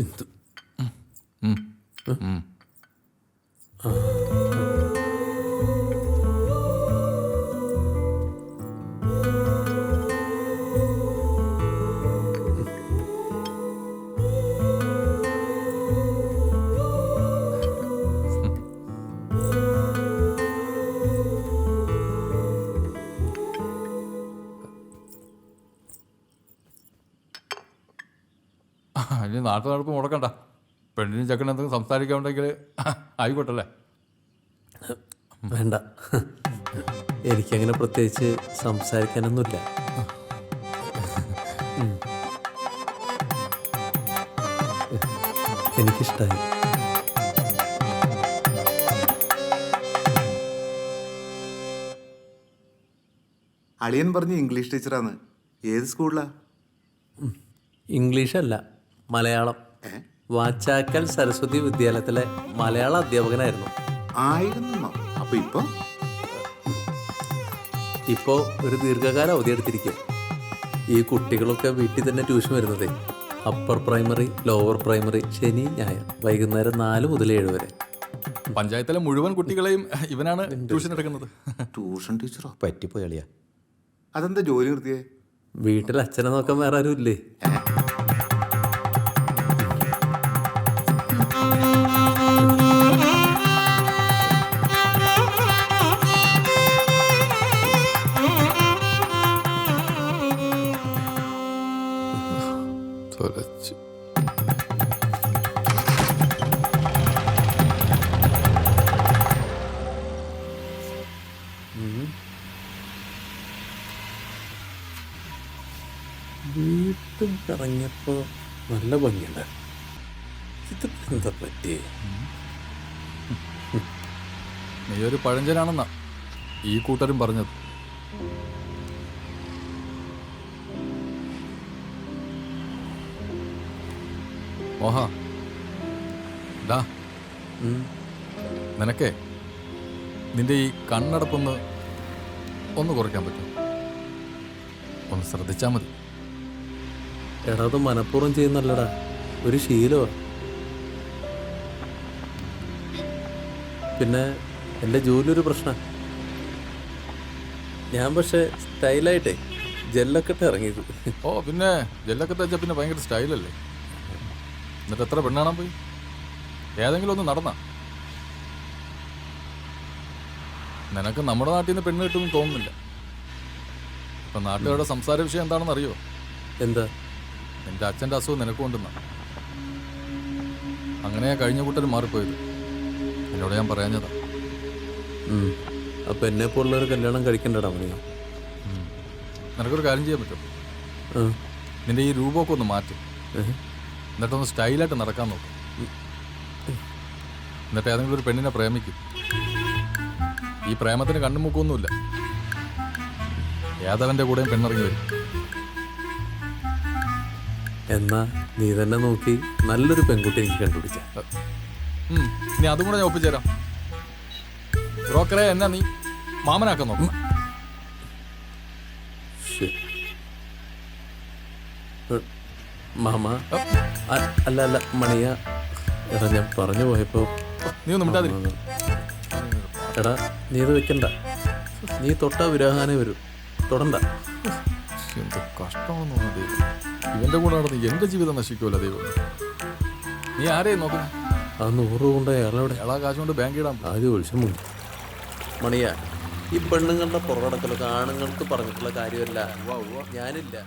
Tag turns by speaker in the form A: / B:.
A: എന്ത്
B: ഇനി നാട്ടു നടപ്പ് മുടക്കണ്ട. പെണ്ണിനും ചെക്കനും എന്തെങ്കിലും സംസാരിക്കാനുണ്ടെങ്കിൽ ആയിക്കോട്ടല്ലേ.
A: വേണ്ട, എനിക്കങ്ങനെ പ്രത്യേകിച്ച് സംസാരിക്കാനൊന്നുമില്ല. എനിക്കിഷ്ടമായി.
C: അളിയൻ പറഞ്ഞ് ഇംഗ്ലീഷ് ടീച്ചറാന്ന്. ഏത് സ്കൂളിലാ?
A: ഇംഗ്ലീഷല്ല, മലയാളം. വാച്ചാക്കൽ സരസ്വതി വിദ്യാലയത്തിലെ മലയാള അധ്യാപകനായിരുന്നു.
C: ആയിരുന്നോ? അപ്പൊ
A: ഇപ്പോ ഒരു ദീർഘകാല അവധി എടുത്തിരിക്കുക. ഈ കുട്ടികളൊക്കെ വീട്ടിൽ തന്നെ ട്യൂഷൻ വരുന്നതേ. അപ്പർ പ്രൈമറി, ലോവർ പ്രൈമറി, ശനി ഞായർ വൈകുന്നേരം 4 മുതൽ 7 വരെ.
B: പഞ്ചായത്തിലെ മുഴുവൻ കുട്ടികളെയും ഇവനാണ് ട്യൂഷൻ എടുക്കുന്നത്.
C: ട്യൂഷൻ ടീച്ചറോ?
D: പറ്റിപ്പോയി അളിയാ.
C: അതെന്താ ജോലി നിർത്തിയേ?
A: വീട്ടിൽ അച്ഛനെ നോക്കാൻ വേറെ ആരും ഇല്ലേ? വീട്ടിൽ ഇറങ്ങിയപ്പോ നല്ല ഭംഗിയുണ്ട്. ഇതിപ്പോ എന്താ പറ്റിയേ?
B: നീ ഒരു പഴഞ്ചനാണെന്നാ ഈ കൂട്ടരും പറഞ്ഞത്. മോഹ, നിനക്കേ നിന്റെ ഈ കണ്ണടപ്പൊന്ന് കുറയ്ക്കാൻ പറ്റും? ഒന്ന് ശ്രദ്ധിച്ചാൽ മതി.
A: എടാ, അത് മനഃപൂർവ്വം ചെയ്യുന്നല്ലടാ, ഒരു ശീലമാണ്. പിന്നെ എൻ്റെ ജോലി ഒരു പ്രശ്നം. ഞാൻ പക്ഷേ സ്റ്റൈലായിട്ടേ ജെല്ലൊക്കെ ഇട്ട് ഇറങ്ങിയത്.
B: ഓ പിന്നെ ജെല്ലൊക്കെ തേച്ചാൽ പിന്നെ ഭയങ്കര സ്റ്റൈലല്ലേ. എന്നിട്ട് എത്ര പെണ്ണാണാൻ പോയി? ഏതെങ്കിലും ഒന്ന് നടന്ന? നിനക്ക് നമ്മുടെ നാട്ടിൽ നിന്ന് പെണ്ണ് കിട്ടുമെന്ന് തോന്നുന്നില്ല. ഇപ്പം നാട്ടുകാരുടെ സംസാര വിഷയം എന്താണെന്ന് അറിയോ?
A: എന്താ?
B: നിന്റെ അച്ഛൻ്റെ അസുഖം നിനക്ക് കൊണ്ടുവന്ന. അങ്ങനെയാ കഴിഞ്ഞ കൂട്ടരും മാറിപ്പോയത്. എന്നോട് ഞാൻ പറയാഞ്ഞതാ.
A: അപ്പം എന്നെ പോലുള്ളൊരു കല്യാണം കഴിക്കണ്ടടാ മണിയാ.
B: നിനക്കൊരു കാര്യം ചെയ്യാൻ പറ്റും. നിന്റെ ഈ രൂപമൊക്കെ ഒന്ന് മാറ്റും. എന്നിട്ടൊന്ന് സ്റ്റൈലായിട്ട് നടക്കാൻ നോക്കും. എന്നിട്ട് ഏതെങ്കിലും ഒരു പെണ്ണിനെ പ്രേമിക്കും. ഈ പ്രേമത്തിന് കണ്ണുമുക്കൊന്നുമില്ല. ഏതവൻ്റെ കൂടെയും പെണ്ണിറങ്ങി വരും.
A: എന്നാ നീ തന്നെ നോക്കി നല്ലൊരു പെൺകുട്ടി എനിക്ക് കണ്ടുപിടിച്ച.
B: ഇനി അതും കൂടെ ഞാൻ ഒപ്പിച്ചേരാം. ബ്രോക്കറെ എന്നാ നീ മാമനാക്കാൻ നോക്കണം.
A: മാമ അല്ല മണിയ. എടാ, ഞാൻ പറഞ്ഞു പോയപ്പോ
B: നീ ഒന്നും മിണ്ടാതി.
A: എടാ, നീ ഇത് വെക്കണ്ട. നീ തൊട്ടാ വിരാഹാനെ വരും. തൊടണ്ട.
B: എന്ത് കഷ്ടമാണെന്ന് തോന്നുന്നു ദൈവം. ഇവന്റെ കൂടെ നടന്ന് എന്റെ ജീവിതം നശിക്കുമല്ലോ ദൈവം. നീ ആരെയും നോക്കുന്നത്?
A: ആ 100 രൂപ കൊണ്ട് അയാളോടെ
B: അയാളാ കാശ് കൊണ്ട് ബാങ്ക് ഇടാൻ
A: ആദ്യം ഒഴിച്ചു മുങ്ങി. മണിയ, ഈ പെണ്ണുങ്ങളുടെ പുറകടക്കലൊക്കെ ആണുങ്ങൾക്ക് പറഞ്ഞിട്ടുള്ള കാര്യമല്ല. ഞാനില്ല.